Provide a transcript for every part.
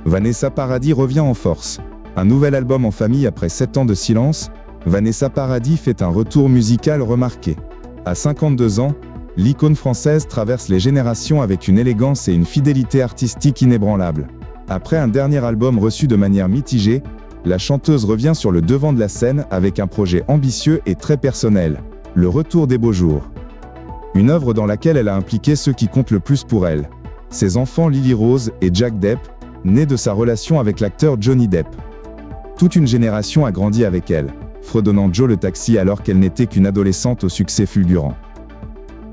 Vanessa Paradis revient en force. Un nouvel album en famille après 7 ans de silence, Vanessa Paradis fait un retour musical remarqué. À 52 ans, l'icône française traverse les générations avec une élégance et une fidélité artistique inébranlables. Après un dernier album reçu de manière mitigée, la chanteuse revient sur le devant de la scène avec un projet ambitieux et très personnel, Le Retour des Beaux Jours. Une œuvre dans laquelle elle a impliqué ceux qui comptent le plus pour elle. Ses enfants Lily Rose et Jack Depp, nés de sa relation avec l'acteur Johnny Depp. Toute une génération a grandi avec elle, fredonnant Joe le taxi alors qu'elle n'était qu'une adolescente au succès fulgurant.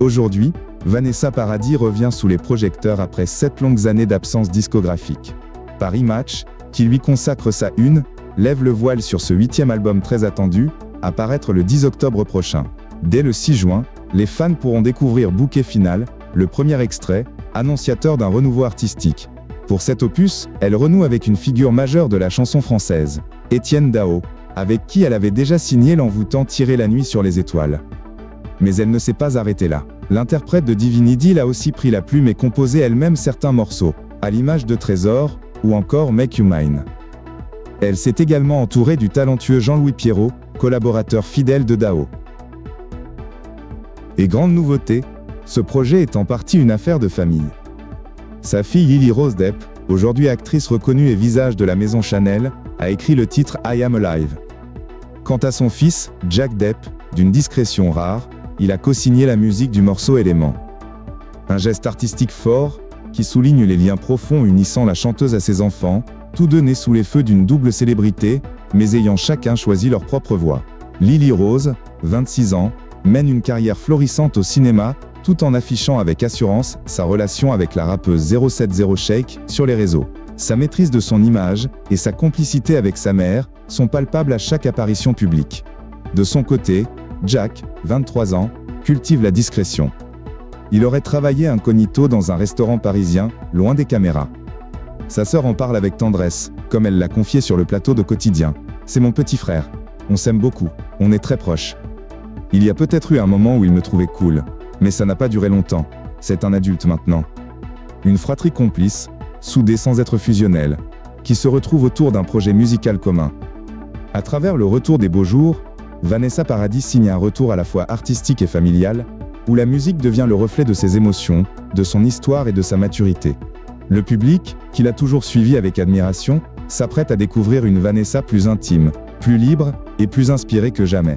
Aujourd'hui, Vanessa Paradis revient sous les projecteurs après 7 longues années d'absence discographique. Paris Match, qui lui consacre sa une, lève le voile sur ce 8e album très attendu, à paraître le 10 octobre prochain. Dès le 6 juin, les fans pourront découvrir Bouquet Final, le premier extrait, annonciateur d'un renouveau artistique. Pour cet opus, elle renoue avec une figure majeure de la chanson française, Étienne Dao, avec qui elle avait déjà signé l'envoûtant Tirer la nuit sur les étoiles. Mais elle ne s'est pas arrêtée là. L'interprète de Divine Idyll a aussi pris la plume et composé elle-même certains morceaux, à l'image de Trésor, ou encore Make You Mine. Elle s'est également entourée du talentueux Jean-Louis Pierrot, collaborateur fidèle de Dao. Et grande nouveauté, ce projet est en partie une affaire de famille. Sa fille Lily Rose Depp, aujourd'hui actrice reconnue et visage de la maison Chanel, a écrit le titre I Am Alive. Quant à son fils, Jack Depp, d'une discrétion rare, il a co-signé la musique du morceau Élément. Un geste artistique fort, qui souligne les liens profonds unissant la chanteuse à ses enfants, tous deux nés sous les feux d'une double célébrité, mais ayant chacun choisi leur propre voie. Lily Rose, 26 ans, mène une carrière florissante au cinéma, tout en affichant avec assurance sa relation avec la rappeuse 070 Shake sur les réseaux. Sa maîtrise de son image et sa complicité avec sa mère sont palpables à chaque apparition publique. De son côté, Jack, 23 ans, cultive la discrétion. Il aurait travaillé incognito dans un restaurant parisien, loin des caméras. Sa sœur en parle avec tendresse, comme elle l'a confié sur le plateau de Quotidien. « C'est mon petit frère. On s'aime beaucoup, on est très proches. Il y a peut-être eu un moment où il me trouvait cool, mais ça n'a pas duré longtemps. C'est un adulte maintenant. » Une fratrie complice, soudée sans être fusionnelle, qui se retrouve autour d'un projet musical commun. À travers Le Retour des Beaux Jours, Vanessa Paradis signe un retour à la fois artistique et familial, où la musique devient le reflet de ses émotions, de son histoire et de sa maturité. Le public, qui l'a toujours suivi avec admiration, s'apprête à découvrir une Vanessa plus intime, plus libre et plus inspirée que jamais.